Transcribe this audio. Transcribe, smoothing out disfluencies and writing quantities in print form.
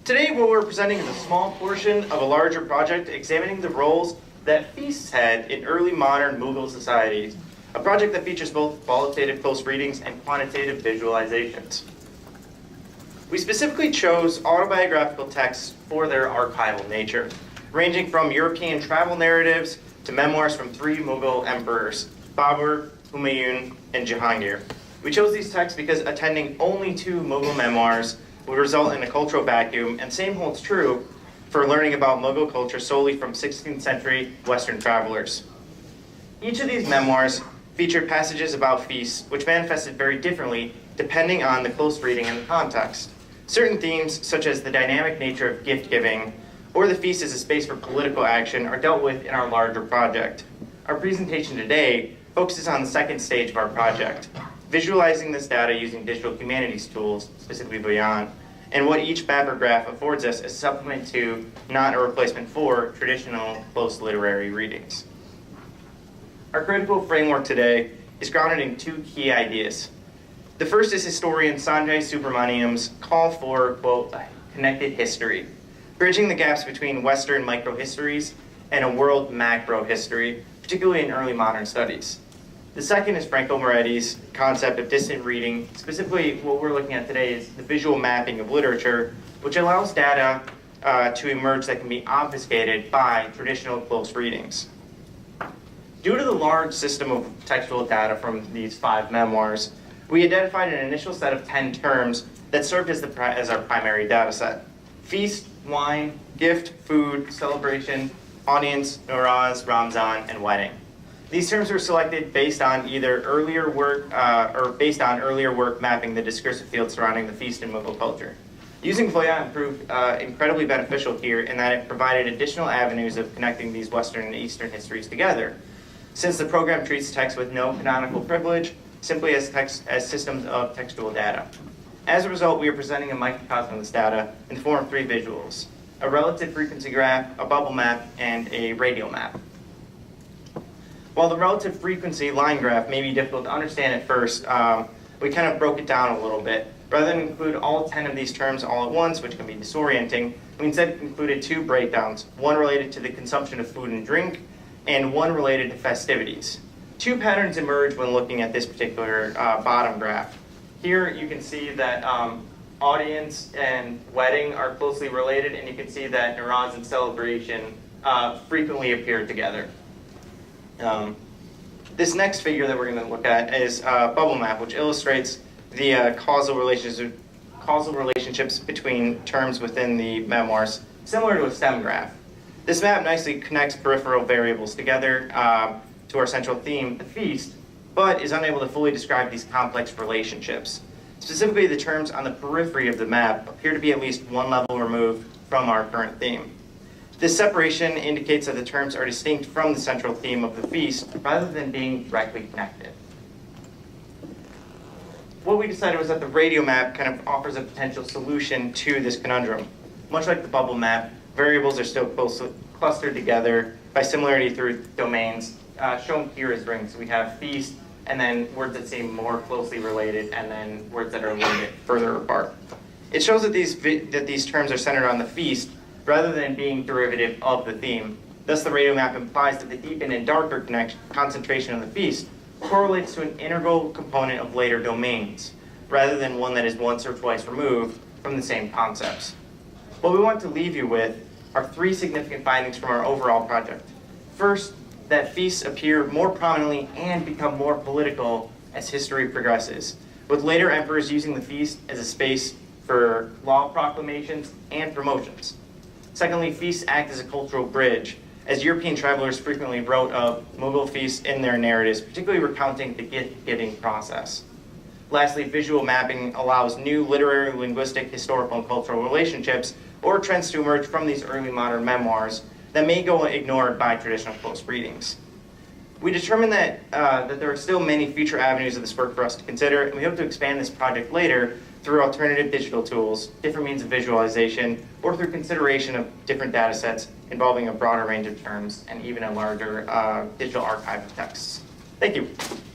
Today what we're presenting is a small portion of a larger project examining the roles that feasts had in early modern Mughal societies, a project that features both qualitative close readings and quantitative visualizations. We specifically chose autobiographical texts for their archival nature, ranging from European travel narratives to memoirs from three Mughal emperors, Babur, Humayun, and Jahangir. We chose these texts because attending only two Mughal memoirs would result in a cultural vacuum, and same holds true for learning about Mughal culture solely from 16th century Western travelers. Each of these memoirs featured passages about feasts which manifested very differently depending on the close reading and the context. Certain themes, such as the dynamic nature of gift-giving or the feast as a space for political action, are dealt with in our larger project. Our presentation today focuses on the second stage of our project, visualizing this data using digital humanities tools, specifically Beyond, and what each map or graph affords us as a supplement to, not a replacement for, traditional close literary readings. Our critical framework today is grounded in two key ideas. The first is historian Sanjay Subramaniam's call for, quote, connected history, bridging the gaps between Western microhistories and a world macro history, particularly in early modern studies. The second is Franco Moretti's concept of distant reading. Specifically, what we're looking at today is the visual mapping of literature, which allows data to emerge that can be obfuscated by traditional close readings. Due to the large system of textual data from these 5 memoirs, we identified an initial set of 10 terms that served as our primary data set. Feast, wine, gift, food, celebration, audience, Nowruz, Ramzan, and wedding. These terms were selected based on either earlier work mapping the discursive field surrounding the feast in Mughal culture. Using Voya proved incredibly beneficial here in that it provided additional avenues of connecting these Western and Eastern histories together. Since the program treats text with no canonical privilege, simply as systems of textual data. As a result, we are presenting a microcosm of this data in the form of 3 visuals: a relative frequency graph, a bubble map, and a radial map. While the relative frequency line graph may be difficult to understand at first, we kind of broke it down a little bit. Rather than include all 10 of these terms all at once, which can be disorienting, we instead included 2 breakdowns, one related to the consumption of food and drink, and one related to festivities. 2 patterns emerge when looking at this particular bottom graph. Here you can see that audience and wedding are closely related, and you can see that Nowruz and celebration frequently appear together. This next figure that we're going to look at is bubble map, which illustrates the causal relationships between terms within the memoirs, similar to a stem graph. This map nicely connects peripheral variables together to our central theme, the feast, but is unable to fully describe these complex relationships. Specifically, the terms on the periphery of the map appear to be at least one level removed from our current theme. This separation indicates that the terms are distinct from the central theme of the feast rather than being directly connected. What we decided was that the radial map kind of offers a potential solution to this conundrum. Much like the bubble map, variables are still closely clustered together by similarity through domains, shown here as rings. We have feast, and then words that seem more closely related, and then words that are a little bit further apart. It shows that these terms are centered on the feast, rather than being derivative of the theme. Thus, the radial map implies that the deepened and darker concentration of the feast correlates to an integral component of later domains, rather than one that is once or twice removed from the same concepts. What we want to leave you with are 3 significant findings from our overall project. First, that feasts appear more prominently and become more political as history progresses, with later emperors using the feast as a space for law proclamations and promotions. Secondly, feasts act as a cultural bridge, as European travelers frequently wrote of Mughal feasts in their narratives, particularly recounting the gift-giving process. Lastly, visual mapping allows new literary, linguistic, historical, and cultural relationships or trends to emerge from these early modern memoirs that may go ignored by traditional close readings. We determined that there are still many future avenues of this work for us to consider, and we hope to expand this project later through alternative digital tools, different means of visualization, or through consideration of different data sets involving a broader range of terms and even a larger digital archive of texts. Thank you.